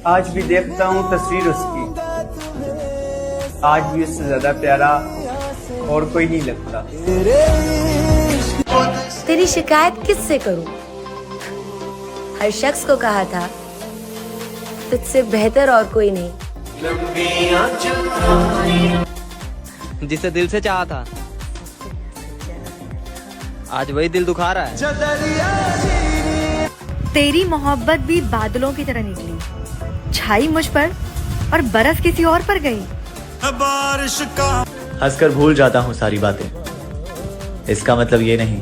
आज भी देखता हूँ तस्वीर उसकी, आज भी उससे ज्यादा प्यारा और कोई नहीं लगता। तेरी शिकायत किससे करूं? हर शख्स को कहा था तुझसे बेहतर और कोई नहीं। जिसे दिल से चाहा था आज वही दिल दुखा रहा है। तेरी मोहब्बत भी बादलों की तरह निकली, छाई मुझ पर और बरस किसी और पर गई। हंसकर भूल जाता हूँ सारी बातें, इसका मतलब ये नहीं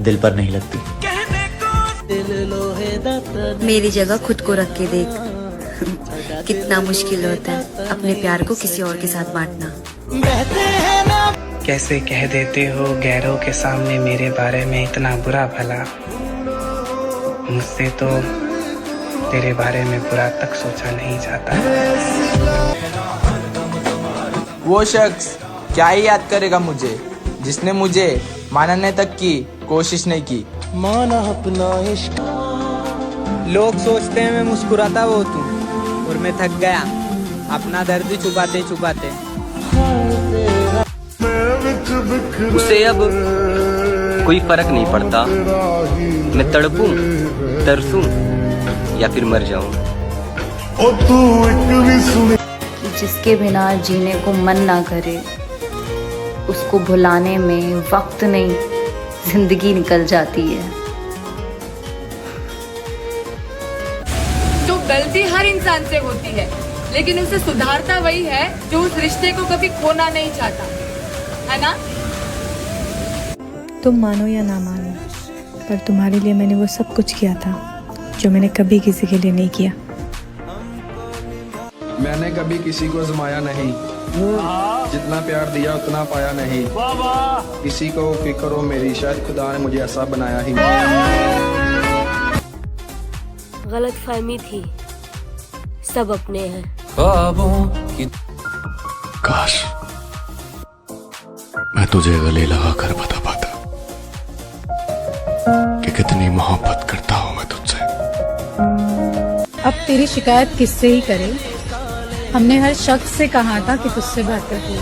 दिल पर नहीं लगती। मेरी जगह खुद को रख के देख, कितना मुश्किल होता है अपने प्यार को किसी और के साथ बांटना। कैसे कह देते हो गैरों के सामने मेरे बारे में इतना बुरा भला, मुझसे तो तेरे बारे में बुरा तक सोचा नहीं जाता। वो शख्स क्या ही याद करेगा मुझे, जिसने मुझे मानने तक की कोशिश नहीं की। माना अपना इश्क। लोग सोचते हैं मैं मुस्कुराता वो तू, और मैं थक गया अपना दर्द छुपाते छुपाते। उसे अब कोई फर्क नहीं पड़ता, मैं तड़पूं, तरसूं या फिर मर जाऊं। जिसके बिना जीने को मन ना करे, उसको भुलाने में वक्त नहीं जिंदगी निकल जाती है। तो गलती हर इंसान से होती है, लेकिन उसे सुधारता वही है जो उस रिश्ते को कभी खोना नहीं चाहता, है ना? तुम मानो या ना मानो, पर तुम्हारे लिए मैंने वो सब कुछ किया था जो मैंने कभी किसी के लिए नहीं किया। मैंने कभी किसी को आजमाया नहीं, जितना प्यार दिया उतना पाया नहीं। किसी को फिक्र हो मेरी, शायद खुदा ने मुझे ऐसा बनाया ही। गलतफहमी थी, सब अपने हैं। काश मैं तुझे गले लगा कर बता पाता कि कितनी मोहब्बत करता हूं मैं तुझसे। अब तेरी शिकायत किससे ही करे, हमने हर शख्स से कहा था कि तुझसे बेहतर कोई।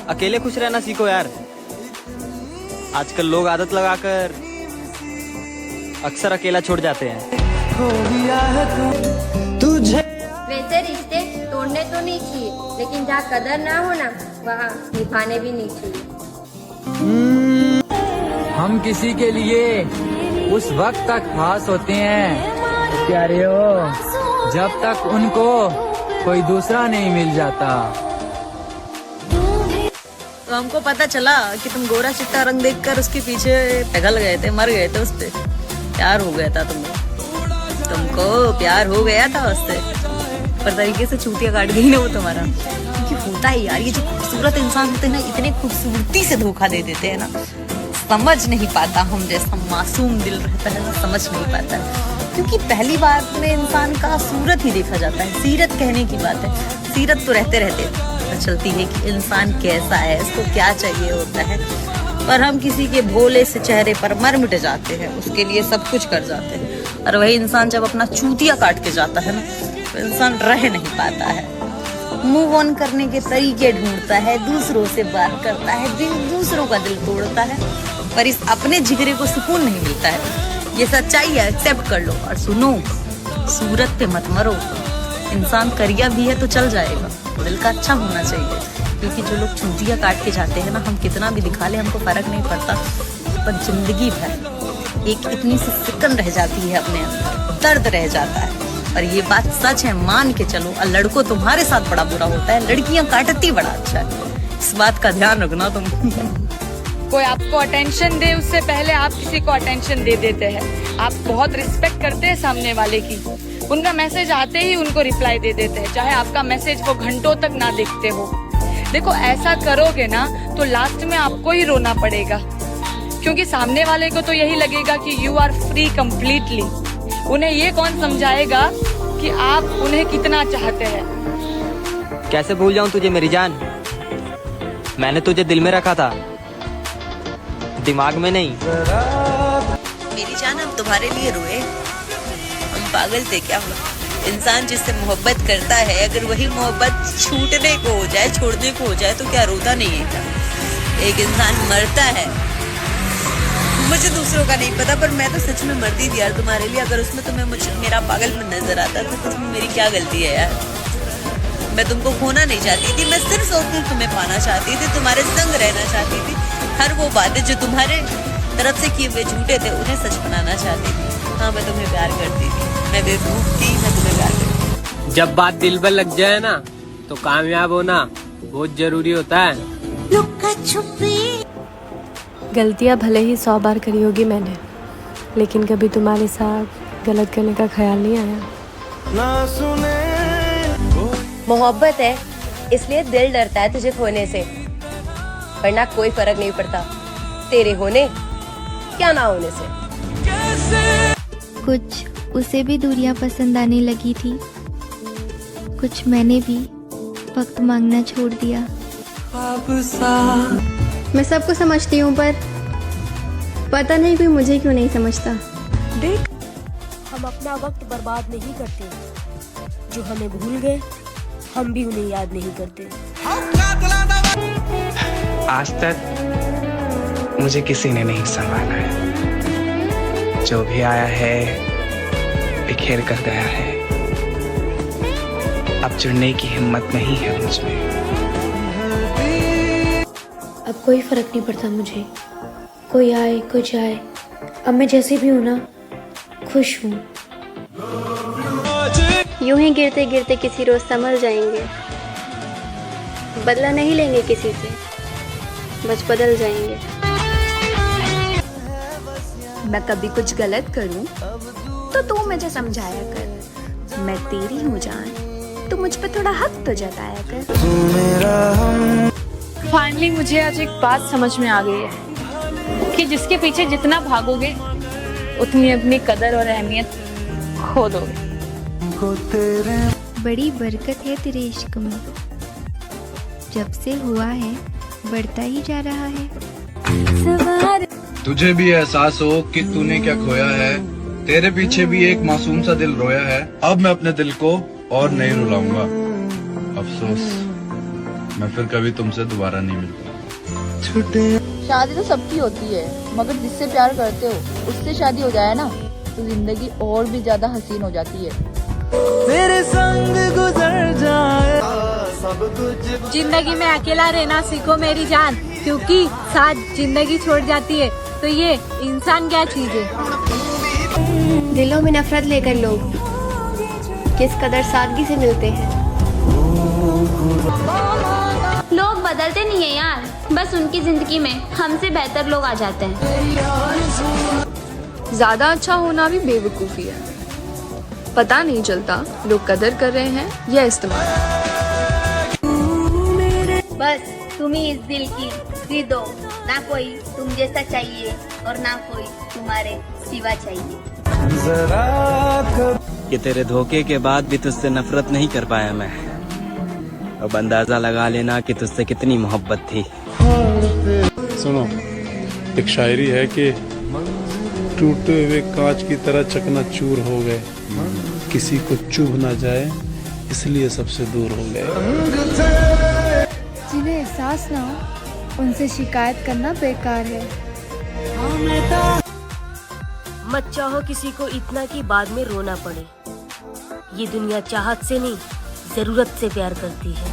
अकेले खुश रहना सीखो यार। आजकल लोग आदत लगाकर अक्सर अकेला छोड़ जाते हैं। वैसे रिश्ते तोड़ने तो नहीं चाहिए, लेकिन जहाँ कदर ना हो ना वहाँ निभाने भी नहीं चाहिए। हम किसी के लिए उस वक्त तक खास होते हैं प्यारे हो, जब तक उनको कोई दूसरा नहीं मिल जाता। तो हमको पता चला कि तुम गोरा चिट्टा रंग देखकर उसके पीछे पिघल गए थे, मर गए थे उससे, प्यार हो गया था तुमको प्यार हो गया था उससे, पर तरीके से चूतिया काट गई ना वो तुम्हारा। क्योंकि होता है यार, ये जो खूबसूरत इंसान होते हैं ना, इतने खूबसूरती से धोखा दे देते हैं ना, समझ नहीं पाता। हम जैसा मासूम दिल रहता है ना, समझ नहीं पाता है, क्योंकि पहली बार में इंसान का सूरत ही देखा जाता है। सीरत कहने की बात है, सीरत तो रहते रहते पता चलती है कि इंसान कैसा है, इसको क्या चाहिए होता है। पर हम किसी के भोले से चेहरे पर मर मिट जाते हैं, उसके लिए सब कुछ कर जाते हैं। और वही इंसान जब अपना चूतिया काट के जाता है ना, तो इंसान रह नहीं पाता है, मूव ऑन करने के तरीके ढूंढता है, दूसरों से बात करता है, दूसरों का दिल तोड़ता है, पर इस अपने जिगरे को सुकून नहीं मिलता है। ये सच्चाई है, एक्सेप्ट कर लो। और सुनो, सूरत पे मत मरो। इंसान करिया भी है तो चल जाएगा, दिल का अच्छा होना चाहिए। क्योंकि जो लोग चूतिया काट के जाते हैं ना, हम कितना भी दिखा ले हमको फर्क नहीं पड़ता, पर जिंदगी भर एक इतनी सी सिकन रह जाती है अपने अंदर, दर्द रह जाता है। और ये बात सच है, मान के चलो। और लड़कों तुम्हारे साथ बड़ा बुरा होता है, लड़कियां काटती बड़ा अच्छा है, इस बात का ध्यान रखना तुम। कोई आपको अटेंशन दे उससे पहले आप किसी को अटेंशन दे देते हैं। आप बहुत रिस्पेक्ट करते हैं सामने वाले की, उनका मैसेज आते ही उनको रिप्लाई दे देते हैं, चाहे आपका मैसेज वो घंटों तक ना देखते हो। देखो, ऐसा करोगे ना तो लास्ट में आपको ही रोना पड़ेगा, क्योंकि सामने वाले को तो यही लगेगा कि यू आर फ्री कंप्लीटली। उन्हें ये कौन समझाएगा कि आप उन्हें कितना चाहते हैं। कैसे भूल जाऊं तुझे मेरी जान, मैंने तुझे दिल में रखा था, दिमाग में नहीं। मेरी जान परेशान हम तुम्हारे लिए रोए? हम पागल थे क्या? इंसान जिससे मोहब्बत करता है, अगर वही मोहब्बत छूटने को हो जाए, छोड़ने को हो जाए, तो क्या रोता नहीं है क्या? एक इंसान मरता है, मुझे दूसरों का नहीं पता, पर मैं तो सच में मरती थी यार तुम्हारे लिए। अगर उसमें तुम्हें मेरा पागलपन नजर आता तो उसमें मेरी क्या गलती है यार? मैं तुमको खोना नहीं चाहती थी, मैं सिर्फ और सिर्फ तुम्हें पाना चाहती थी, तुम्हारे संग रहना चाहती थी। हर वो बातें जो तुम्हारे तरफ से किए हुए झूठे थे उन्हें सच बनाना चाहती थी। हाँ, मैं तुम्हें प्यार करती थी, मैं बेवकूफ थी, मैं तुम्हें प्यार करती थी। जब बात दिल पर लग जाए ना तो कामयाब होना बहुत जरूरी होता है। गलतियाँ भले ही 100 बार करी होगी मैंने, लेकिन कभी तुम्हारे साथ गलत करने का ख्याल नहीं आया। मोहब्बत है इसलिए दिल डरता है तुझे खोने से, वरना कोई फर्क नहीं पड़ता तेरे होने क्या ना होने से। कुछ उसे भी दूरियां पसंद आने लगी थी, कुछ मैंने भी वक्त मांगना छोड़ दिया। मैं सबको समझती हूँ, पर पता नहीं कोई मुझे क्यों नहीं समझता। देख, हम अपना वक्त बर्बाद नहीं करते, जो हमें भूल गए हम भी उन्हें याद नहीं करते। आज तक मुझे किसी ने नहीं संभाला है, जो भी आया है बिखेर कर गया है। अब जुड़ने की हिम्मत नहीं है मुझ में। अब कोई फर्क नहीं पड़ता मुझे, कोई आए कोई जाए, अब मैं जैसे भी हूँ ना, खुश हूँ। यूं ही गिरते गिरते किसी रोज संभल जाएंगे, बदला नहीं लेंगे किसी से, बस बदल जाएंगे। मैं कभी कुछ गलत करूं तो तू मुझे समझाया कर, मैं तेरी हूँ जान, तू मुझ पे थोड़ा हक तो जताया कर। फाइनली मुझे आज एक बात समझ में आ गई है कि जिसके पीछे जितना भागोगे उतनी अपनी कदर और अहमियत खो दोगे। बड़ी बरकत है तेरे इश्क में, जब से हुआ है बढ़ता ही जा रहा है। तुझे भी एहसास हो कि तूने क्या खोया है, तेरे पीछे भी एक मासूम सा दिल रोया है। अब मैं अपने दिल को और नहीं रुलाऊंगा, अफसोस मैं फिर कभी तुमसे दोबारा नहीं मिलता। शादी तो सबकी होती है, मगर जिससे प्यार करते हो उससे शादी हो जाए ना तो जिंदगी और भी ज्यादा हसीन हो जाती है। मेरे संग गुजर जाए सब कुछ। जिंदगी में अकेला रहना सीखो मेरी जान, क्योंकि साथ जिंदगी छोड़ जाती है तो ये इंसान क्या चीज है। दिलों में नफरत लेकर लोग किस कदर सादगी से मिलते हैं। लोग बदलते नहीं है यार, बस उनकी जिंदगी में हमसे बेहतर लोग आ जाते हैं। ज्यादा अच्छा होना भी बेवकूफी है, पता नहीं चलता लोग कदर कर रहे हैं या इस्तेमाल। बस तुम ही इस दिल की खरीद हो, ना कोई तुम जैसा चाहिए और ना कोई तुम्हारे सिवा चाहिए। कि तेरे धोखे के बाद भी तुझसे नफरत नहीं कर पाया मैं, अब अंदाजा लगा लेना कि तुझसे कितनी मोहब्बत थी। सुनो, एक शायरी है कि टूटे हुए कांच की तरह चकनाचूर हो गए, किसी को चुभ ना जाए इसलिए सबसे दूर हो गए। जिन्हें एहसास ना हो उनसे शिकायत करना बेकार है। मत चाहो किसी को इतना कि बाद में रोना पड़े, ये दुनिया चाहत से नहीं जरूरत से प्यार करती है।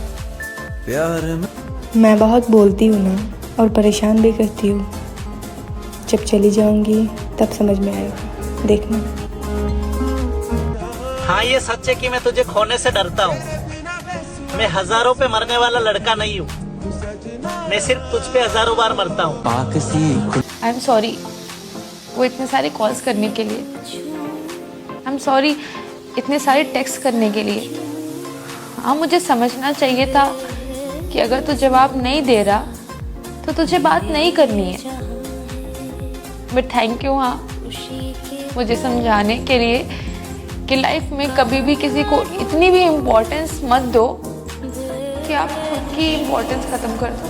मैं बहुत बोलती हूँ ना, और परेशान भी करती हूँ। जब चली जाऊंगी तब समझ में आएगा, देखना। हाँ, ये सच है कि मैं तुझे खोने से डरता हूँ। मैं हजारों पे मरने वाला लड़का नहीं हूँ, मैं सिर्फ तुझ पे हजारों बार मरता हूँ। आई एम सॉरी वो इतने सारे कॉल्स करने के लिए, आई एम सॉरी इतने सारे टेक्स्ट करने के लिए। हाँ, मुझे समझना चाहिए था कि अगर तू जवाब नहीं दे रहा तो तुझे बात नहीं करनी है। बट थैंक यू हाँ, मुझे समझाने के लिए कि लाइफ में कभी भी किसी को इतनी भी इम्पोर्टेंस मत दो कि आप खुद की इम्पोर्टेंस खत्म कर दो।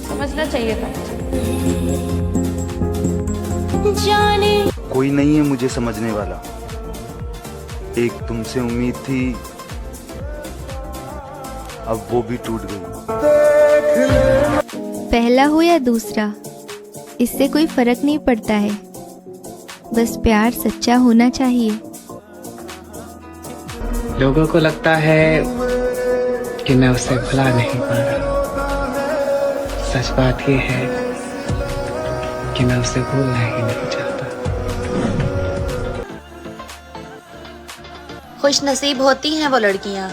समझना चाहिए था मुझे। जाने कोई नहीं है मुझे समझने वाला। एक तुमसे उम्मीद थी, अब वो भी टूट गई। पहला हो या दूसरा, इससे कोई फर्क नहीं पड़ता है, बस प्यार सच्चा होना चाहिए। लोगों को लगता है कि मैं उसे भुला नहीं पा रहा। सच बात ये है कि मैं उसे भूलना ही नहीं चाहता। खुश नसीब होती हैं वो लड़कियां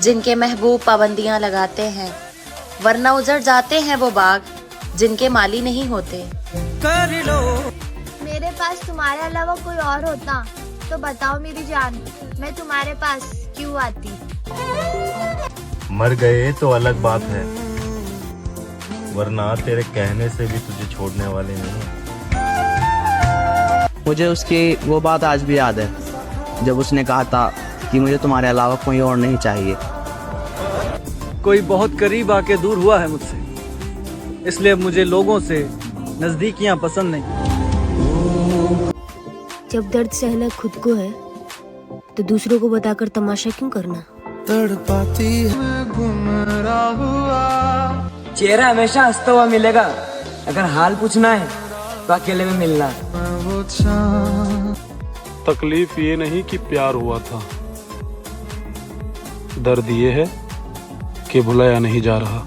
जिनके महबूब पाबंदियां लगाते हैं, वरना उजड़ जाते हैं वो बाग जिनके माली नहीं होते। मेरे पास तुम्हारे अलावा कोई और होता तो बताओ मेरी जान, मैं तुम्हारे पास क्यों आती। मर गए तो अलग बात है, वरना तेरे कहने से भी तुझे छोड़ने वाले नहीं। मुझे उसकी वो बात आज भी याद है जब उसने कहा था कि मुझे तुम्हारे अलावा कोई और नहीं चाहिए। कोई बहुत करीब आके दूर हुआ है मुझसे, इसलिए अब मुझे लोगों से नजदीकियां पसंद नहीं। जब दर्द सहना खुद को है तो दूसरों को बताकर तमाशा क्यों करना। तड़पाती है गुमराह हुआ। चेहरा हमेशा हंसता हुआ मिलेगा, अगर हाल पूछना है तो अकेले में मिलना। तकलीफ ये नहीं कि प्यार हुआ था, दर्द ये है कि भुलाया नहीं जा रहा।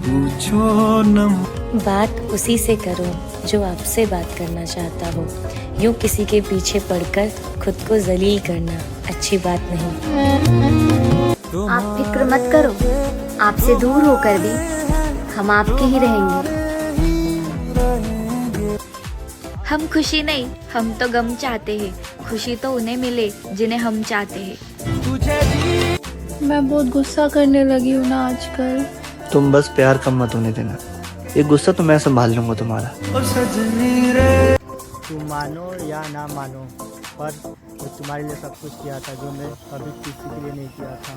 बात उसी से करो जो आपसे बात करना चाहता हो। यूं किसी के पीछे पड़कर खुद को जलील करना अच्छी बात नहीं। आप फिक्र मत करो, आपसे दूर होकर भी हम आपके ही रहेंगे। हम खुशी नहीं, हम तो गम चाहते हैं। खुशी तो उन्हें मिले जिन्हें हम चाहते हैं। मैं बहुत गुस्सा करने लगी हूँ ना आजकल। तुम बस प्यार कम मत होने देना, ये गुस्सा तो मैं संभाल लूंगा तुम्हारा। तुम मानो या ना मानो, पर मैं तुम्हारे लिए सब कुछ किया था जो मैं कभी किसी के लिए नहीं किया था।